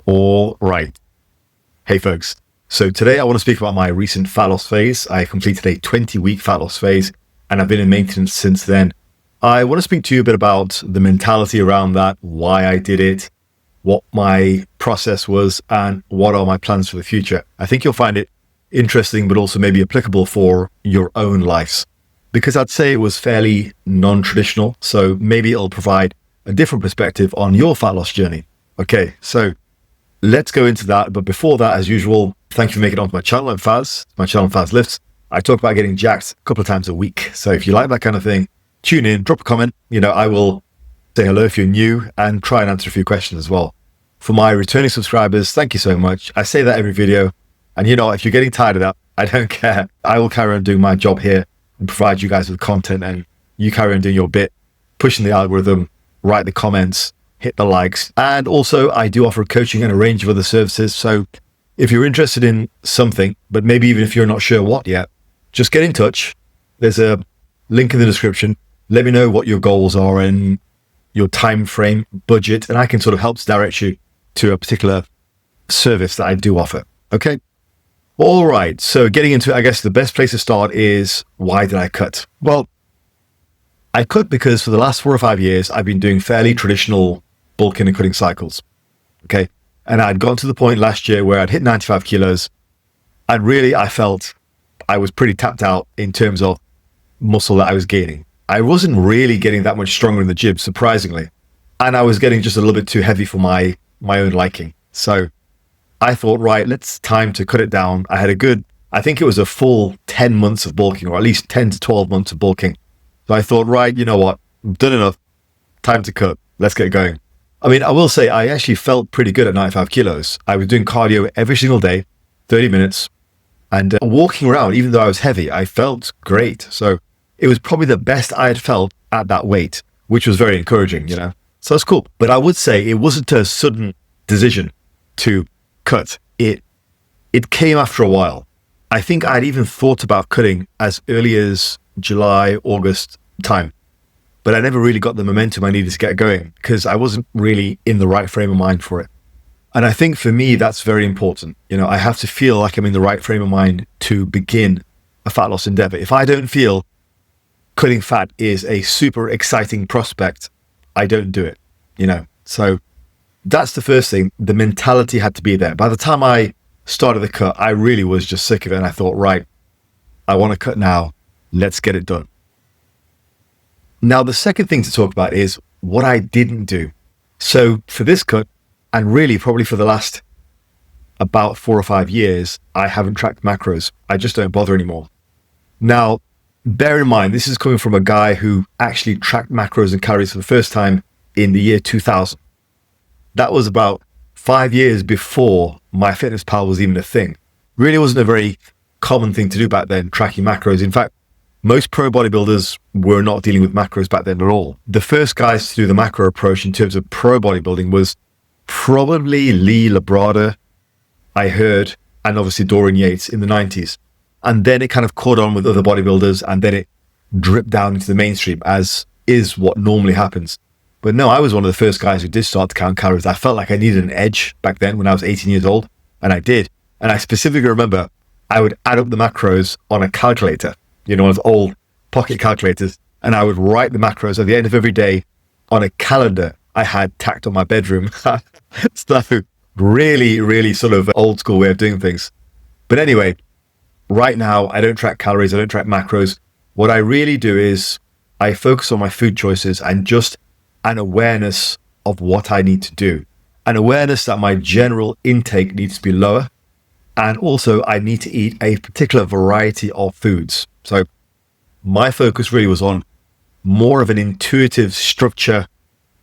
All right. Hey, folks. So today I want to speak about my recent fat loss phase. I completed a 20-week fat loss phase, and I've been in maintenance since then. I want to speak to you a bit about the mentality around that, why I did it, what my process was, and what are my plans for the future. I think you'll find it interesting, but also maybe applicable for your own lives, because I'd say it was fairly non-traditional. So maybe it'll provide a different perspective on your fat loss journey. Okay, so let's go into that. But before that, as usual, thank you for making it onto my channel. I'm Faz, my channel Fazlifts. I talk about getting jacked a couple of times a week. So if you like that kind of thing, tune in, drop a comment. I will say hello if you're new and try and answer a few questions as well. For my returning subscribers, thank you so much. I say that every video. And if you're getting tired of that, I don't care. I will carry on doing my job here and provide you guys with content, and you carry on doing your bit, pushing the algorithm, write the comments, hit the likes. And also I do offer coaching and a range of other services. So if you're interested in something, but maybe even if you're not sure what yet, just get in touch. There's a link in the description. Let me know what your goals are and your time frame, budget, and I can sort of help direct you to a particular service that I do offer. Okay. All right. So getting into it, I guess the best place to start is, why did I cut? Well, I cut because for the last 4 or 5 years, I've been doing fairly traditional bulking and cutting cycles. Okay. And I'd gotten to the point last year where I'd hit 95 kilos. And really, I felt I was pretty tapped out in terms of muscle that I was gaining. I wasn't really getting that much stronger in the gym, surprisingly. And I was getting just a little bit too heavy for my own liking. So I thought, right, it's time to cut it down. I think it was a full 10 months of bulking, or at least 10 to 12 months of bulking. So I thought, right, you know what? I've done enough. Time to cut. Let's get going. I mean, I will say I actually felt pretty good at 95 kilos. I was doing cardio every single day, 30 minutes, and walking around, even though I was heavy, I felt great. So it was probably the best I had felt at that weight, which was very encouraging, So it's cool. But I would say it wasn't a sudden decision to cut. It came after a while. I think I'd even thought about cutting as early as July, August time, but I never really got the momentum I needed to get going because I wasn't really in the right frame of mind for it. And I think for me, that's very important. I have to feel like I'm in the right frame of mind to begin a fat loss endeavor. If I don't feel cutting fat is a super exciting prospect, I don't do it, So that's the first thing. The mentality had to be there. By the time I started the cut, I really was just sick of it. And I thought, right, I want to cut now. Let's get it done. Now, the second thing to talk about is what I didn't do. So for this cut, and really probably for the last about 4 or 5 years, I haven't tracked macros. I just don't bother anymore. Now, bear in mind, this is coming from a guy who actually tracked macros and calories for the first time in the year 2000. That was about 5 years before MyFitnessPal was even a thing. Really wasn't a very common thing to do back then, tracking macros. In fact, most pro bodybuilders were not dealing with macros back then at all. The first guys to do the macro approach in terms of pro bodybuilding was probably Lee Labrada, I heard, and obviously Dorian Yates in the 90s. And then it kind of caught on with other bodybuilders, and then it dripped down into the mainstream, as is what normally happens. But no, I was one of the first guys who did start to count calories. I felt like I needed an edge back then when I was 18 years old, and I did. And I specifically remember I would add up the macros on a calculator, one of those old pocket calculators, and I would write the macros at the end of every day on a calendar I had tacked on my bedroom. So really, really sort of old school way of doing things. But anyway, right now, I don't track calories. I don't track macros. What I really do is I focus on my food choices and just an awareness of what I need to do. An awareness that my general intake needs to be lower. And also I need to eat a particular variety of foods. So my focus really was on more of an intuitive structure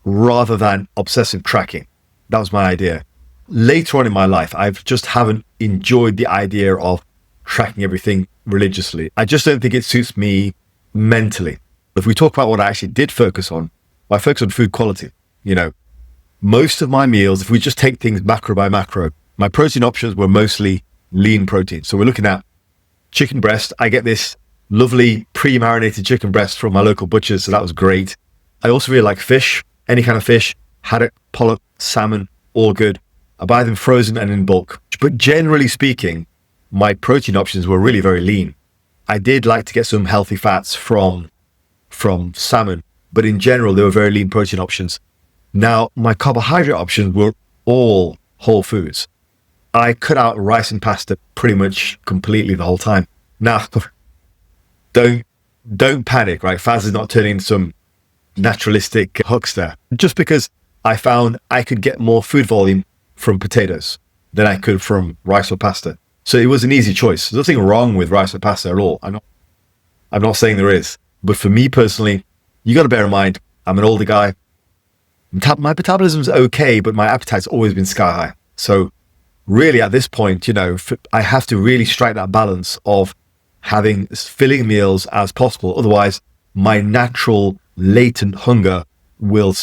rather than obsessive tracking. That was my idea. Later on in my life, I just haven't enjoyed the idea of tracking everything religiously. I just don't think it suits me mentally. If we talk about what I actually did focus on, I focused on food quality. Most of my meals, if we just take things macro by macro, my protein options were mostly lean protein. So we're looking at chicken breast. I get this lovely pre-marinated chicken breast from my local butchers, so that was great. I also really like fish, any kind of fish, haddock, pollock, salmon, all good. I buy them frozen and in bulk. But generally speaking, my protein options were really very lean. I did like to get some healthy fats from salmon, but in general, they were very lean protein options. Now, my carbohydrate options were all whole foods. I cut out rice and pasta pretty much completely the whole time. Now, don't panic, right? Faz is not turning into some naturalistic huckster. Just because I found I could get more food volume from potatoes than I could from rice or pasta. So it was an easy choice. There's nothing wrong with rice or pasta at all. I'm not saying there is. But for me personally, you got to bear in mind, I'm an older guy. My metabolism's okay, but my appetite's always been sky high. So really at this point, I have to really strike that balance of having as filling meals as possible. Otherwise, my natural latent hunger will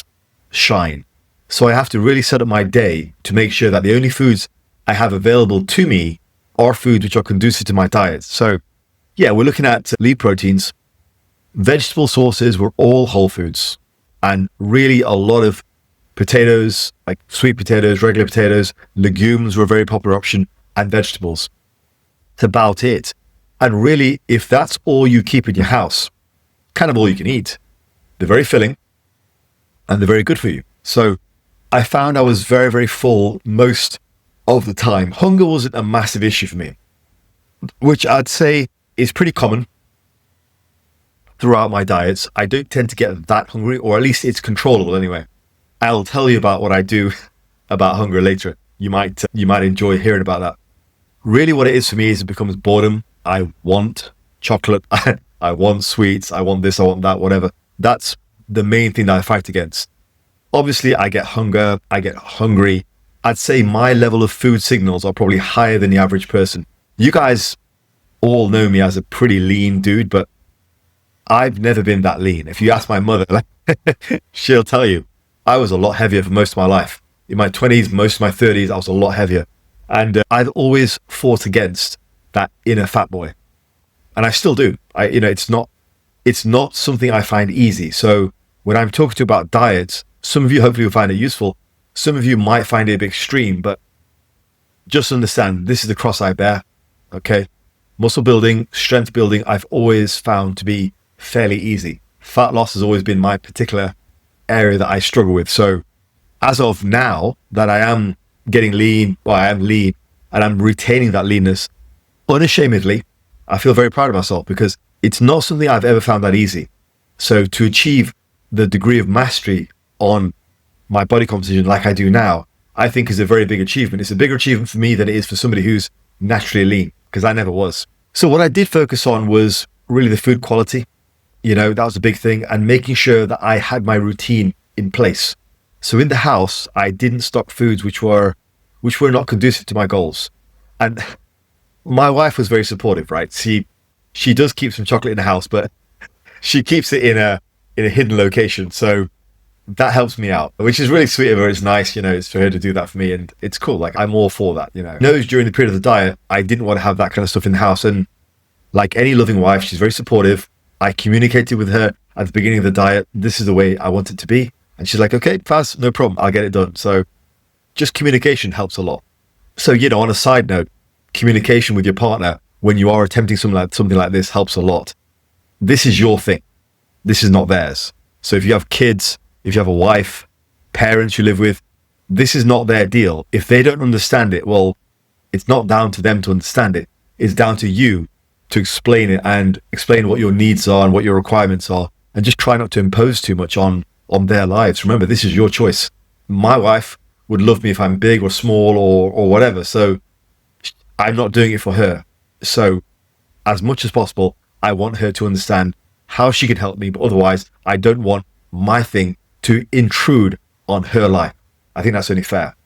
shine. So I have to really set up my day to make sure that the only foods I have available to me are foods which are conducive to my diet. So yeah, we're looking at lead proteins. Vegetable sources were all whole foods, and really a lot of potatoes, like sweet potatoes, regular potatoes, legumes were a very popular option, and vegetables. That's about it. And really, if that's all you keep in your house, kind of all you can eat, they're very filling and they're very good for you. So I found I was very, very full most of the time. Hunger wasn't a massive issue for me, which I'd say is pretty common throughout my diets. I don't tend to get that hungry, or at least it's controllable anyway. I'll tell you about what I do about hunger later. You might enjoy hearing about that. Really what it is for me is it becomes boredom. I want chocolate. I want sweets. I want this. I want that, whatever. That's the main thing that I fight against. Obviously, I get hunger. I get hungry. I'd say my level of food signals are probably higher than the average person. You guys all know me as a pretty lean dude, but I've never been that lean. If you ask my mother, she'll tell you I was a lot heavier for most of my life. In my 20s, most of my 30s, I was a lot heavier. And I've always fought against that inner fat boy. And I still do. It's not something I find easy. So when I'm talking to you about diets, some of you hopefully will find it useful. Some of you might find it a bit extreme, but just understand this is the cross I bear. Okay. Muscle building, strength building, I've always found to be fairly easy. Fat loss has always been my particular area that I struggle with. So as of now that I am getting lean, I am lean, and I'm retaining that leanness unashamedly, I feel very proud of myself because it's not something I've ever found that easy. So to achieve the degree of mastery on my body composition like I do now, I think is a very big achievement. It's a bigger achievement for me than it is for somebody who's naturally lean, because I never was. So what I did focus on was really the food quality. That was a big thing, and making sure that I had my routine in place. So in the house, I didn't stock foods which were not conducive to my goals. And my wife was very supportive, right? She does keep some chocolate in the house, but she keeps it in a hidden location. So that helps me out, which is really sweet of her. It's nice, it's for her to do that for me, and it's cool. Like, I'm all for that, Knows during the period of the diet, I didn't want to have that kind of stuff in the house. And like any loving wife, she's very supportive. I communicated with her at the beginning of the diet, this is the way I want it to be. And she's like, okay, Faz, no problem, I'll get it done. So just communication helps a lot. So, on a side note, communication with your partner when you are attempting something like this helps a lot. This is your thing. This is not theirs. So if you have kids, if you have a wife, parents you live with, this is not their deal. If they don't understand it, well, it's not down to them to understand it. It's down to you to explain it and explain what your needs are and what your requirements are, and just try not to impose too much on their lives. Remember, this is your choice. My wife would love me if I'm big or small or whatever. So I'm not doing it for her. So as much as possible, I want her to understand how she can help me, but otherwise I don't want my thing to intrude on her life. I think that's only fair.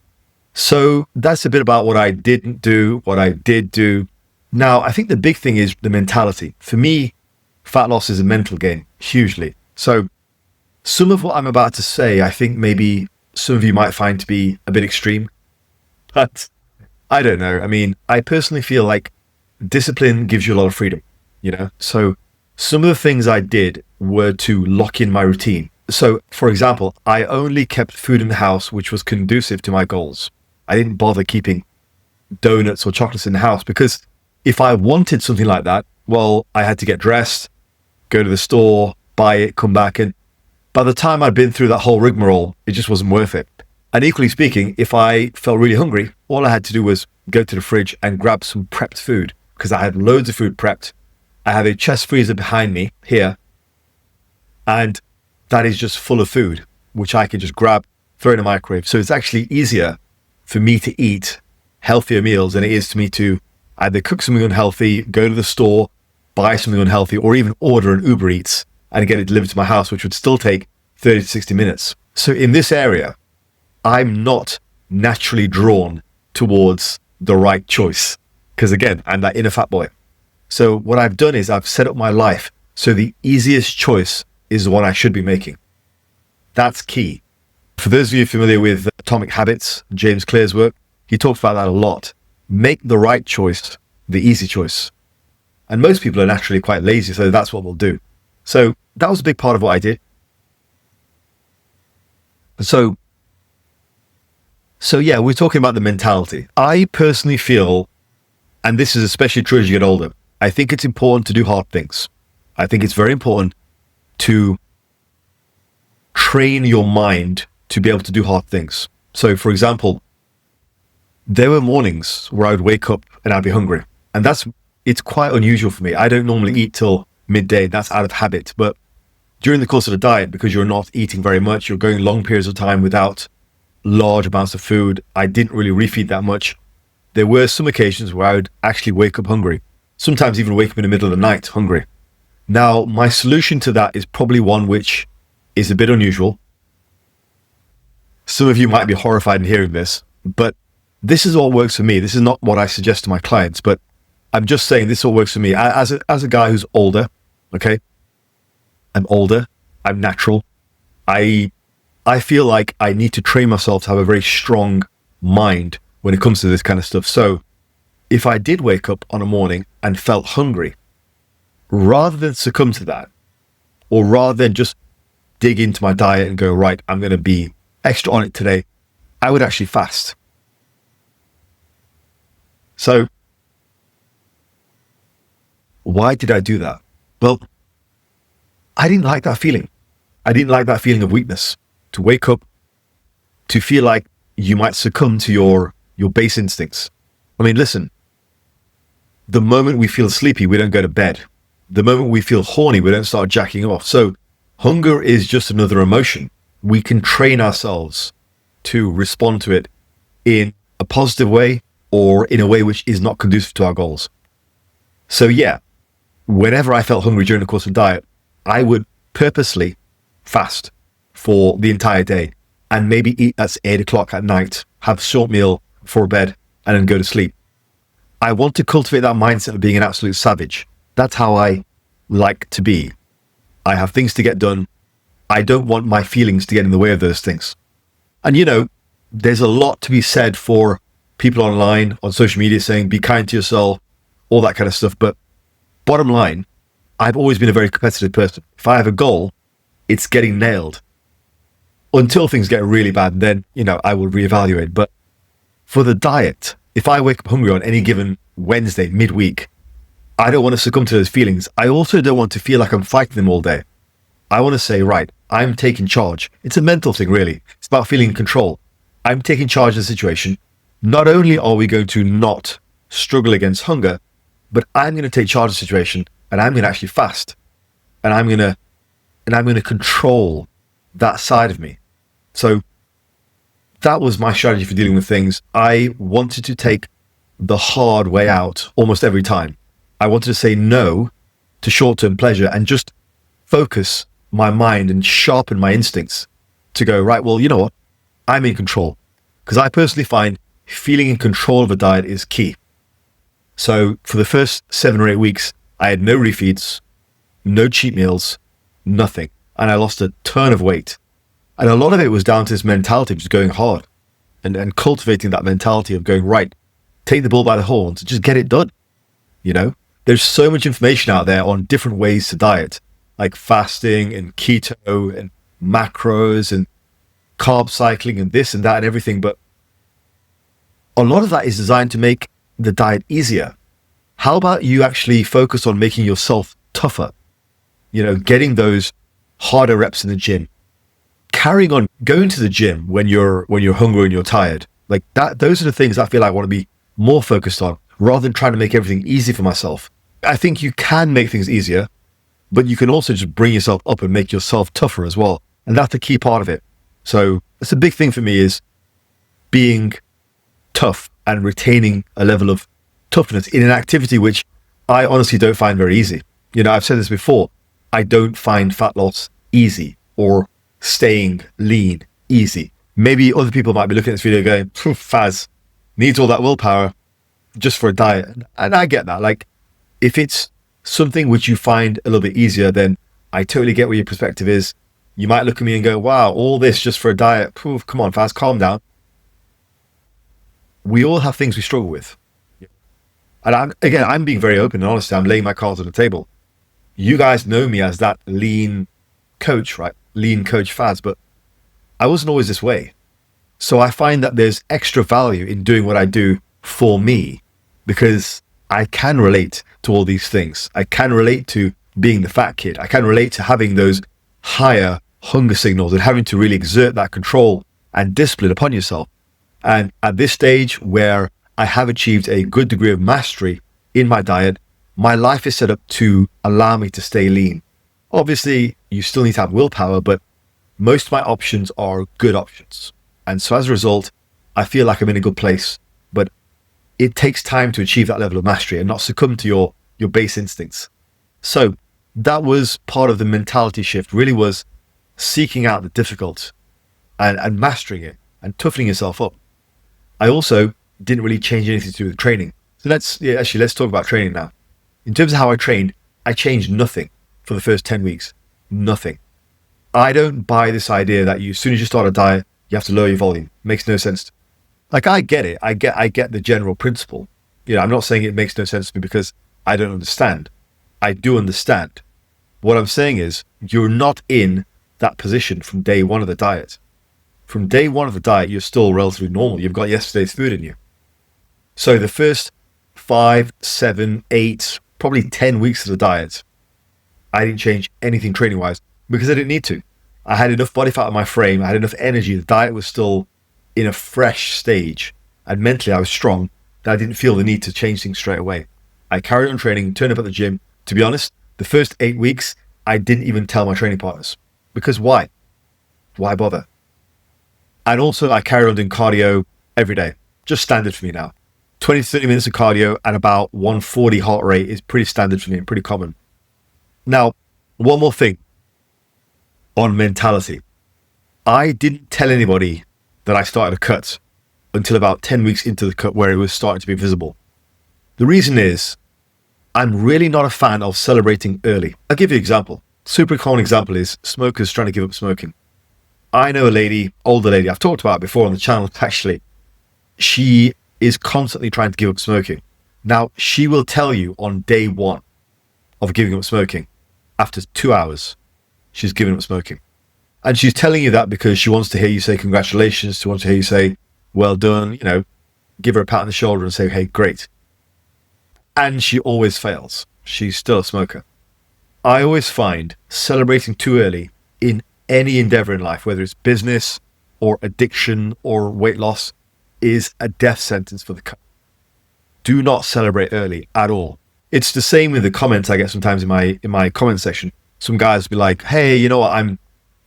So that's a bit about what I didn't do, what I did do. Now, I think the big thing is the mentality. For me, fat loss is a mental game, hugely. So some of what I'm about to say, I think maybe some of you might find to be a bit extreme, but I don't know. I mean, I personally feel like discipline gives you a lot of freedom, So some of the things I did were to lock in my routine. So, for example, I only kept food in the house which was conducive to my goals. I didn't bother keeping donuts or chocolates in the house, because if I wanted something like that, well, I had to get dressed, go to the store, buy it, come back. And by the time I'd been through that whole rigmarole, it just wasn't worth it. And equally speaking, if I felt really hungry, all I had to do was go to the fridge and grab some prepped food, because I had loads of food prepped. I have a chest freezer behind me here, and that is just full of food, which I can just grab, throw in the microwave. So it's actually easier for me to eat healthier meals than it is to me to either cook something unhealthy, go to the store, buy something unhealthy, or even order an Uber Eats and get it delivered to my house, which would still take 30 to 60 minutes. So in this area, I'm not naturally drawn towards the right choice, because again, I'm that inner fat boy. So what I've done is I've set up my life so the easiest choice is the one I should be making. That's key. For those of you familiar with Atomic Habits, James Clear's work, he talks about that a lot. Make the right choice the easy choice. And most people are naturally quite lazy, so that's what we'll do. So that was a big part of what I did. So yeah, we're talking about the mentality. I personally feel, and this is especially true as you get older, I think it's important to do hard things. I think it's very important to train your mind to be able to do hard things. So for example, there were mornings where I would wake up and I'd be hungry. And it's quite unusual for me. I don't normally eat till midday. That's out of habit. But during the course of the diet, because you're not eating very much, you're going long periods of time without large amounts of food, I didn't really refeed that much. There were some occasions where I would actually wake up hungry. Sometimes even wake up in the middle of the night hungry. Now, my solution to that is probably one which is a bit unusual. Some of you might be horrified in hearing this, but this is what works for me. This is not what I suggest to my clients, but I'm just saying this is what works for me. As a guy who's older, okay? I'm older. I'm natural. I feel like I need to train myself to have a very strong mind when it comes to this kind of stuff. So if I did wake up on a morning and felt hungry, rather than succumb to that, or rather than just dig into my diet and go, right, I'm going to be extra on it today, I would actually fast. So why did I do that? Well, I didn't like that feeling. I didn't like that feeling of weakness, to wake up, to feel like you might succumb to your base instincts. I mean, listen, the moment we feel sleepy, we don't go to bed. The moment we feel horny, we don't start jacking off. So hunger is just another emotion. We can train ourselves to respond to it in a positive way or in a way which is not conducive to our goals. So yeah, whenever I felt hungry during the course of diet, I would purposely fast for the entire day and maybe eat at 8 o'clock at night, have a short meal before bed, and then go to sleep. I want to cultivate that mindset of being an absolute savage. That's how I like to be. I have things to get done. I don't want my feelings to get in the way of those things. And you know, there's a lot to be said for people online, on social media saying, be kind to yourself, all that kind of stuff. But bottom line, I've always been a very competitive person. If I have a goal, it's getting nailed. Until things get really bad, then, you know, I will reevaluate. But for the diet, if I wake up hungry on any given Wednesday, midweek, I don't want to succumb to those feelings. I also don't want to feel like I'm fighting them all day. I want to say, right, I'm taking charge. It's a mental thing, really. It's about feeling in control. I'm taking charge of the situation. Not only are we going to not struggle against hunger, but I'm going to take charge of the situation and I'm going to actually fast. And I'm going to control that side of me. So that was my strategy for dealing with things. I wanted to take the hard way out almost every time. I wanted to say no to short-term pleasure and just focus my mind and sharpen my instincts to go, right, well, you know what? I'm in control. Because I personally find feeling in control of a diet is key. So for the first 7 or 8 weeks, I had no refeeds, no cheat meals, nothing. And I lost a ton of weight. And a lot of it was down to this mentality of just going hard and cultivating that mentality of going, right, take the bull by the horns, just get it done. You know, there's so much information out there on different ways to diet, like fasting and keto and macros and carb cycling and this and that and everything. But A lot of that is designed to make the diet easier. How about you actually focus on making yourself tougher? Getting those harder reps in the gym, carrying on going to the gym when you're hungry and you're tired. Like that, those are the things I feel like I want to be more focused on rather than trying to make everything easy for myself. I think you can make things easier, but you can also just bring yourself up and make yourself tougher as well. And that's the key part of it. So that's a big thing for me, is being tough and retaining a level of toughness in an activity which I honestly don't find very easy. I've said this before. I don't find fat loss easy or staying lean easy. Maybe other people might be looking at this video going, Faz needs all that willpower just for a diet. And I get that. Like, if it's something which you find a little bit easier, then I totally get what your perspective is. You might look at me and go, wow, all this just for a diet. Come on, Faz, calm down. We all have things we struggle with. And I'm being very open and honest. I'm laying my cards on the table. You guys know me as that lean coach, right? Lean coach Faz, but I wasn't always this way. So I find that there's extra value in doing what I do for me, because I can relate to all these things. I can relate to being the fat kid. I can relate to having those higher hunger signals and having to really exert that control and discipline upon yourself. And at this stage where I have achieved a good degree of mastery in my diet, my life is set up to allow me to stay lean. Obviously, you still need to have willpower, but most of my options are good options. And so as a result, I feel like I'm in a good place. But it takes time to achieve that level of mastery and not succumb to your base instincts. So that was part of the mentality shift, really was seeking out the difficult and mastering it and toughening yourself up. I also didn't really change anything to do with training. So let's talk about training now. In terms of how I trained, I changed nothing for the first 10 weeks. Nothing. I don't buy this idea that as soon as you start a diet, you have to lower your volume. Makes no sense. Like, I get it. I get the general principle. I'm not saying it makes no sense to me because I don't understand. I do understand. What I'm saying is, you're not in that position from day one of the diet. From day one of the diet, you're still relatively normal. You've got yesterday's food in you. So the first 5, 7, 8, probably 10 weeks of the diet, I didn't change anything training-wise because I didn't need to. I had enough body fat on my frame. I had enough energy. The diet was still in a fresh stage. And mentally, I was strong that I didn't feel the need to change things straight away. I carried on training, turned up at the gym. To be honest, the first 8 weeks, I didn't even tell my training partners. Because why? Why bother? And also, I carried on doing cardio every day. Just standard for me now. 20 to 30 minutes of cardio and about 140 heart rate is pretty standard for me and pretty common. Now, one more thing on mentality. I didn't tell anybody that I started a cut until about 10 weeks into the cut, where it was starting to be visible. The reason is, I'm really not a fan of celebrating early. I'll give you an example. Super common example is smokers trying to give up smoking. I know a lady, older lady, I've talked about it before on the channel actually. She is constantly trying to give up smoking. Now, she will tell you on day one of giving up smoking, after 2 hours, she's given up smoking. And she's telling you that because she wants to hear you say congratulations, she wants to hear you say, well done, give her a pat on the shoulder and say, hey, great. And she always fails. She's still a smoker. I always find celebrating too early in any endeavor in life, whether it's business or addiction or weight loss, is a death sentence for the cut. Do not celebrate early at all. It's the same with the comments I get sometimes in my comment section. Some guys will be like, hey, you know what, I'm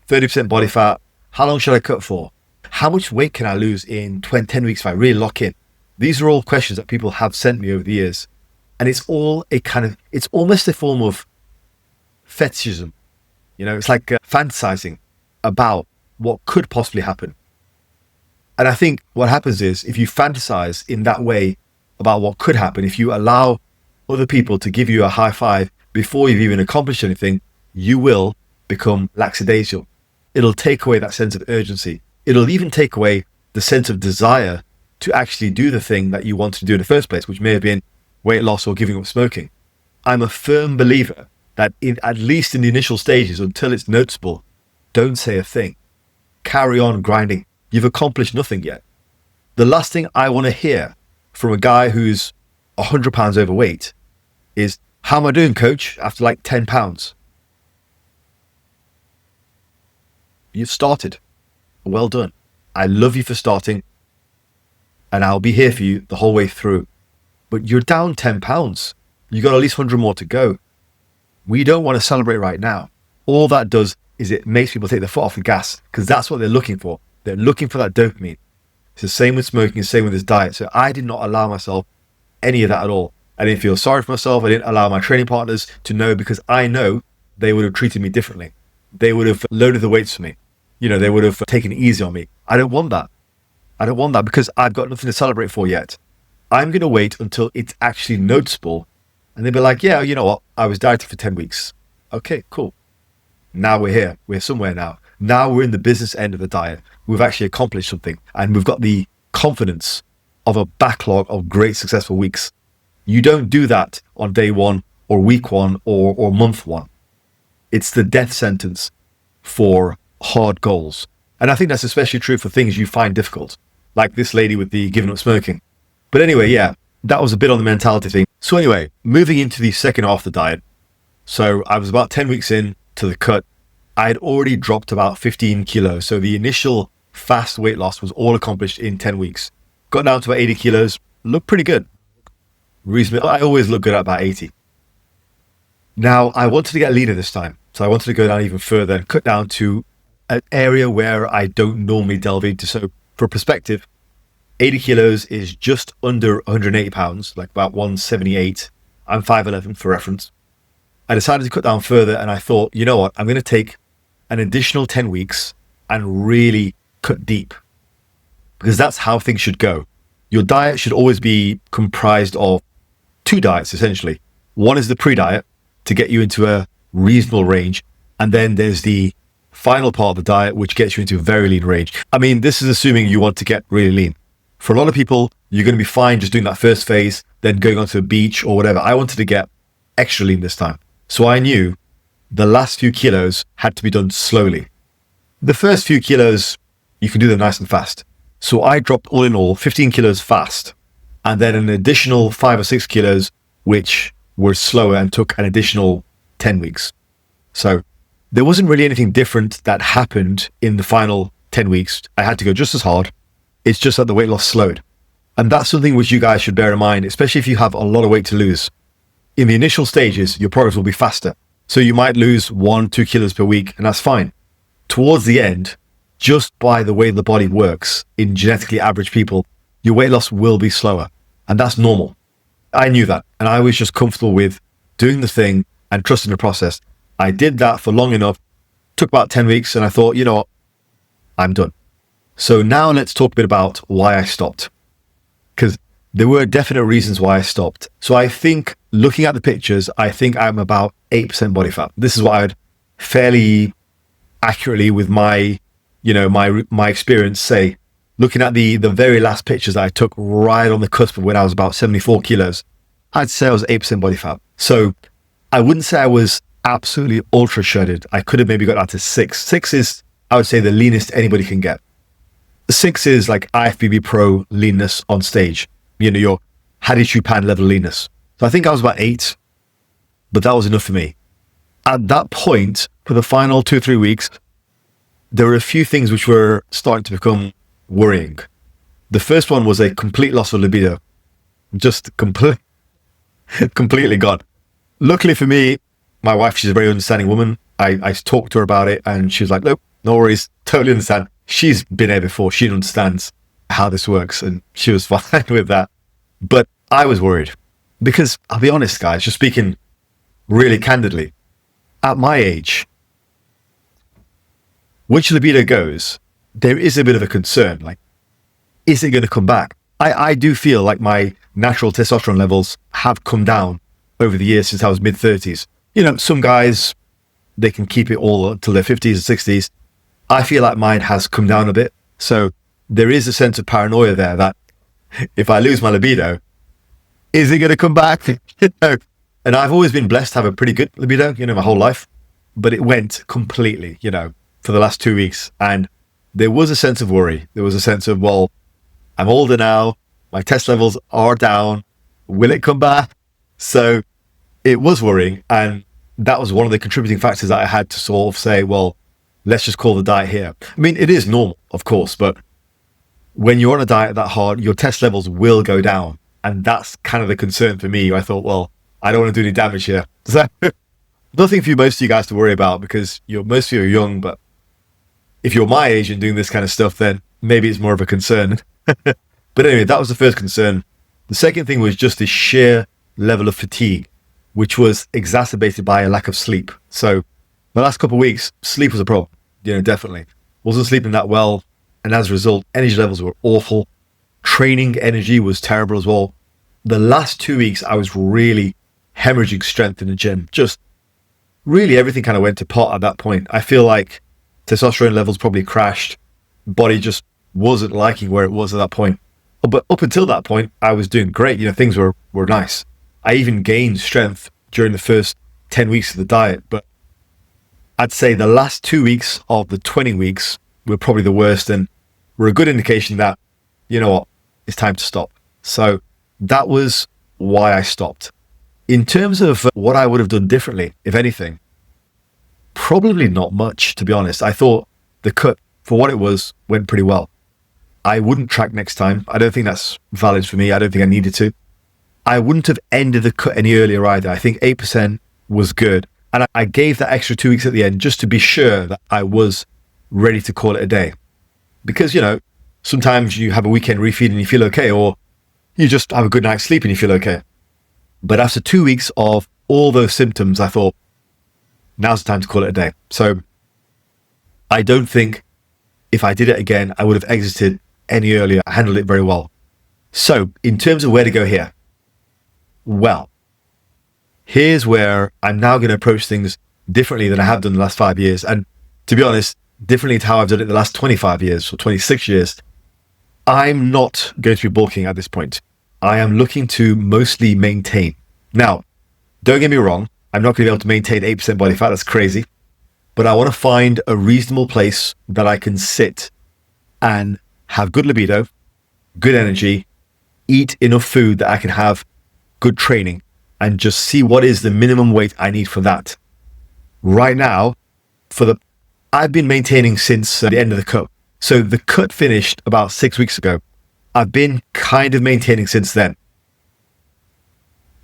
30% body fat. How long should I cut for? How much weight can I lose in 10 weeks if I really lock in? These are all questions that people have sent me over the years. And it's almost a form of fetishism. It's like fantasizing about what could possibly happen. And I think what happens is, if you fantasize in that way about what could happen, if you allow other people to give you a high five before you've even accomplished anything, you will become lackadaisical. It'll take away that sense of urgency. It'll even take away the sense of desire to actually do the thing that you wanted to do in the first place, which may have been weight loss or giving up smoking. I'm a firm believer that at least in the initial stages, until it's noticeable, don't say a thing. Carry on grinding. You've accomplished nothing yet. The last thing I want to hear from a guy who's 100 pounds overweight is, how am I doing, coach, after like 10 pounds? You've started. Well done. I love you for starting, and I'll be here for you the whole way through. But you're down 10 pounds. You got at least 100 more to go. We don't want to celebrate right now. All that does is it makes people take their foot off the gas, because that's what they're looking for. They're looking for that dopamine. It's the same with smoking, the same with this diet. So I did not allow myself any of that at all. I didn't feel sorry for myself. I didn't allow my training partners to know, because I know they would have treated me differently. They would have loaded the weights for me. They would have taken it easy on me. I don't want that. I don't want that, because I've got nothing to celebrate for yet. I'm going to wait until it's actually noticeable. And they'll be like, yeah, you know what? I was dieting for 10 weeks. Okay, cool. Now we're here. We're somewhere now. Now we're in the business end of the diet. We've actually accomplished something. And we've got the confidence of a backlog of great successful weeks. You don't do that on day one or week one or month one. It's the death sentence for hard goals. And I think that's especially true for things you find difficult, like this lady with the giving up smoking. But anyway, yeah, that was a bit on the mentality thing. So anyway, moving into the second half of the diet. So I was about 10 weeks in to the cut. I had already dropped about 15 kilos. So the initial fast weight loss was all accomplished in 10 weeks. Got down to about 80 kilos. Looked pretty good. Reasonable. I always look good at about 80. Now, I wanted to get leaner this time. So I wanted to go down even further and cut down to an area where I don't normally delve into. So for perspective, 80 kilos is just under 180 pounds, like about 178. I'm 5'11" for reference. I decided to cut down further, and I thought, you know what? I'm going to take an additional 10 weeks and really cut deep, because that's how things should go. Your diet should always be comprised of two diets, essentially. One is the pre-diet to get you into a reasonable range. And then there's the final part of the diet, which gets you into a very lean range. I mean, this is assuming you want to get really lean. For a lot of people, you're going to be fine just doing that first phase, then going onto a beach or whatever. I wanted to get extra lean this time. So I knew the last few kilos had to be done slowly. The first few kilos, you can do them nice and fast. So I dropped all in all 15 kilos fast, and then an additional 5 or 6 kilos, which were slower and took an additional 10 weeks. So there wasn't really anything different that happened in the final 10 weeks. I had to go just as hard. It's just that the weight loss slowed. And that's something which you guys should bear in mind, especially if you have a lot of weight to lose. In the initial stages, your progress will be faster. So you might lose 1-2 kilos per week, and that's fine. Towards the end, just by the way the body works in genetically average people, your weight loss will be slower. And that's normal. I knew that. And I was just comfortable with doing the thing and trusting the process. I did that for long enough, took about 10 weeks, and I thought, you know what, I'm done. So now let's talk a bit about why I stopped. Because there were definite reasons why I stopped. So I think, looking at the pictures, I think I'm about 8% body fat. This is what I would fairly accurately, with my, my experience, say. Looking at the very last pictures that I took right on the cusp of when I was about 74 kilos, I'd say I was 8% body fat. So I wouldn't say I was absolutely ultra shredded. I could have maybe got down to 6. 6 is, I would say, the leanest anybody can get. 6 is like IFBB Pro leanness on stage. Your Hadi Choopan level leanness. So I think I was about 8, but that was enough for me. At that point, for the final 2 or 3 weeks, there were a few things which were starting to become worrying. The first one was a complete loss of libido. Just completely gone. Luckily for me, my wife, she's a very understanding woman. I talked to her about it, and she was like, nope, no worries, totally understand. She's been there before. She understands how this works, and she was fine with that. But I was worried because, I'll be honest, guys, just speaking really candidly, at my age, which libido goes, there is a bit of a concern. Like, is it going to come back? I do feel like my natural testosterone levels have come down over the years since I was mid-30s. Some guys, they can keep it all until their 50s or 60s. I feel like mine has come down a bit. So there is a sense of paranoia there that if I lose my libido, is it going to come back? And I've always been blessed to have a pretty good libido, my whole life. But it went completely, for the last 2 weeks. And there was a sense of worry. There was a sense of, well, I'm older now. My test levels are down. Will it come back? So it was worrying. And that was one of the contributing factors that I had to sort of say, well, let's just call the diet here. I mean, it is normal, of course, but when you're on a diet that hard, your test levels will go down. And that's kind of the concern for me. I thought, well, I don't want to do any damage here. So nothing for most of you guys to worry about, because most of you are young, but if you're my age and doing this kind of stuff, then maybe it's more of a concern. But anyway, that was the first concern. The second thing was just the sheer level of fatigue, which was exacerbated by a lack of sleep. So the last couple of weeks, sleep was a problem, definitely. Wasn't sleeping that well. And as a result, energy levels were awful. Training energy was terrible as well. The last 2 weeks, I was really hemorrhaging strength in the gym. Just really everything kind of went to pot at that point. I feel like testosterone levels probably crashed. Body just wasn't liking where it was at that point. But up until that point, I was doing great. Things were nice. I even gained strength during the first 10 weeks of the diet. But I'd say the last 2 weeks of the 20 weeks were probably the worst, and were a good indication that, it's time to stop. So that was why I stopped. In terms of what I would have done differently, if anything, probably not much, to be honest. I thought the cut, for what it was, went pretty well. I wouldn't track next time. I don't think that's valid for me. I don't think I needed to. I wouldn't have ended the cut any earlier either. I think 8% was good. And I gave that extra 2 weeks at the end just to be sure that I was ready to call it a day. Because, sometimes you have a weekend refeed and you feel okay, or you just have a good night's sleep and you feel okay. But after 2 weeks of all those symptoms, I thought, now's the time to call it a day. So I don't think if I did it again, I would have exited any earlier. I handled it very well. So in terms of where to go here, well, here's where I'm now going to approach things differently than I have done the last 5 years. And to be honest, differently to how I've done it the last 25 years or 26 years. I'm not going to be bulking at this point. I am looking to mostly maintain. Now, don't get me wrong. I'm not going to be able to maintain 8% body fat. That's crazy. But I want to find a reasonable place that I can sit and have good libido, good energy, eat enough food that I can have good training, and just see what is the minimum weight I need for that. Right now, I've been maintaining since the end of the cut. So the cut finished about 6 weeks ago. I've been kind of maintaining since then.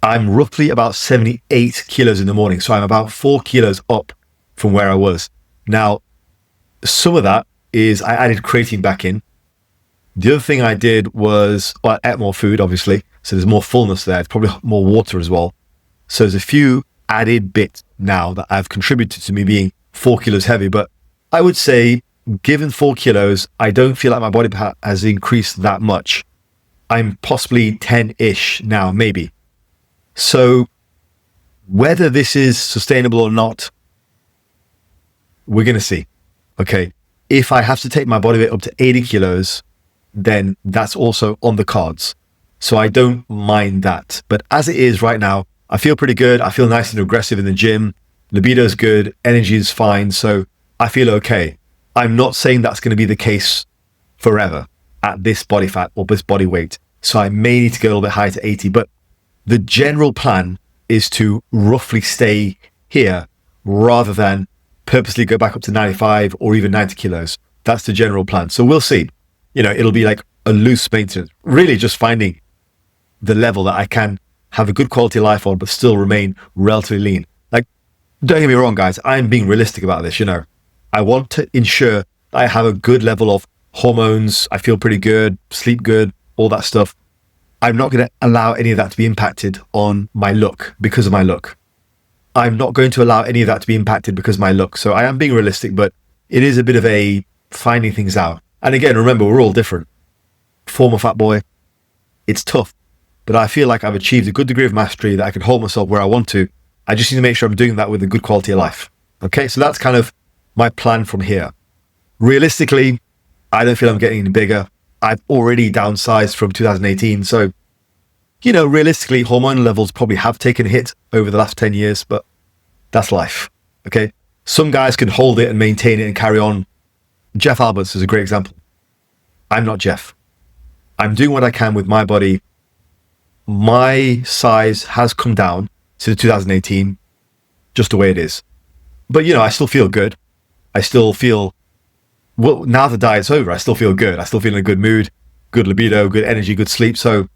I'm roughly about 78 kilos in the morning. So I'm about 4 kilos up from where I was. Now, some of that is I added creatine back in. The other thing I did was, I ate more food, obviously. So there's more fullness there. It's probably more water as well. So there's a few added bits now that have contributed to me being 4 kilos heavy. But I would say, given 4 kilos, I don't feel like my body fat has increased that much. I'm possibly 10-ish now, maybe. So whether this is sustainable or not, we're going to see. Okay. If I have to take my body weight up to 80 kilos, then that's also on the cards. So I don't mind that. But as it is right now, I feel pretty good. I feel nice and aggressive in the gym. Libido's good. Energy is fine. So I feel okay. I'm not saying that's going to be the case forever at this body fat or this body weight. So I may need to go a little bit higher to 80. But the general plan is to roughly stay here rather than purposely go back up to 95 or even 90 kilos. That's the general plan. So we'll see. It'll be like a loose maintenance, really just finding the level that I can have a good quality of life on, but still remain relatively lean. Like, don't get me wrong, guys. I'm being realistic about this. I want to ensure that I have a good level of hormones. I feel pretty good, sleep good, all that stuff. I'm not going to allow any of that to be impacted on my look because of my look. I'm not going to allow any of that to be impacted because of my look. So I am being realistic, but it is a bit of a finding things out. And again, remember, we're all different. Former fat boy, it's tough, but I feel like I've achieved a good degree of mastery that I can hold myself where I want to. I just need to make sure I'm doing that with a good quality of life. Okay, so that's kind of my plan from here. Realistically, I don't feel I'm getting any bigger. I've already downsized from 2018. So, realistically, hormone levels probably have taken a hit over the last 10 years, but that's life. Okay. Some guys can hold it and maintain it and carry on. Jeff Alberts is a great example. I'm not Jeff. I'm doing what I can with my body. My size has come down since 2018, just the way it is. But, I still feel good. I still feel, well, now the diet's over, I still feel good. I still feel in a good mood, good libido, good energy, good sleep. So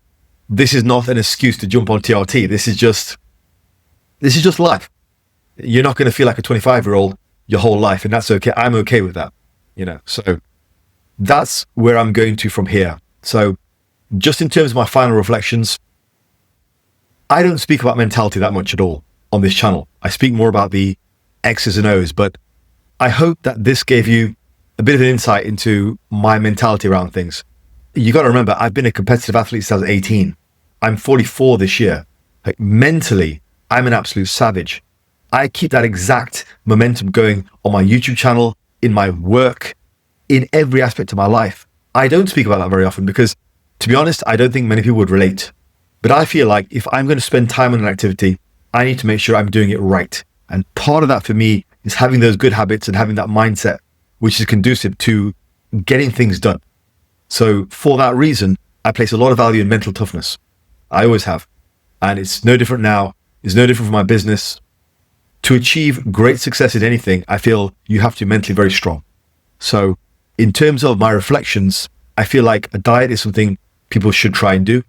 this is not an excuse to jump on TRT. This is just life. You're not going to feel like a 25-year-old your whole life, and that's okay. I'm okay with that, So that's where I'm going to from here. So just in terms of my final reflections, I don't speak about mentality that much at all on this channel. I speak more about the X's and O's, but I hope that this gave you a bit of an insight into my mentality around things. You got to remember, I've been a competitive athlete since I was 18. I'm 44 this year. Like, mentally, I'm an absolute savage. I keep that exact momentum going on my YouTube channel, in my work, in every aspect of my life. I don't speak about that very often because, to be honest, I don't think many people would relate. But I feel like if I'm going to spend time on an activity, I need to make sure I'm doing it right. And part of that for me is having those good habits and having that mindset, which is conducive to getting things done. So for that reason, I place a lot of value in mental toughness. I always have. And it's no different now. It's no different for my business. To achieve great success in anything, I feel you have to be mentally very strong. So in terms of my reflections, I feel like a diet is something people should try and do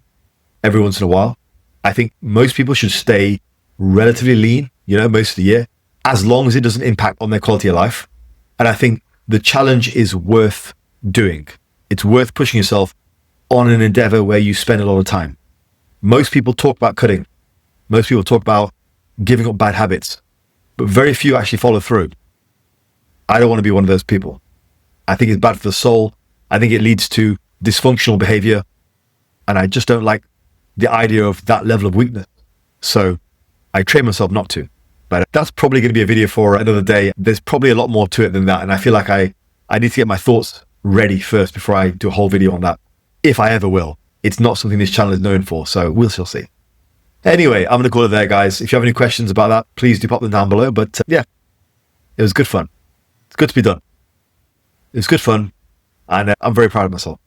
every once in a while. I think most people should stay relatively lean, most of the year, as long as it doesn't impact on their quality of life. And I think the challenge is worth doing. It's worth pushing yourself on an endeavor where you spend a lot of time. Most people talk about cutting. Most people talk about giving up bad habits, but very few actually follow through. I don't want to be one of those people. I think it's bad for the soul. I think it leads to dysfunctional behavior. And I just don't like the idea of that level of weakness. So I train myself not to. But that's probably going to be a video for another day. There's probably a lot more to it than that. And I feel like I need to get my thoughts ready first before I do a whole video on that, if I ever will. It's not something this channel is known for, so we'll still see. Anyway, I'm going to call it there, guys. If you have any questions about that, please do pop them down below. But yeah, it was good fun. It's good to be done. It was good fun. And I'm very proud of myself.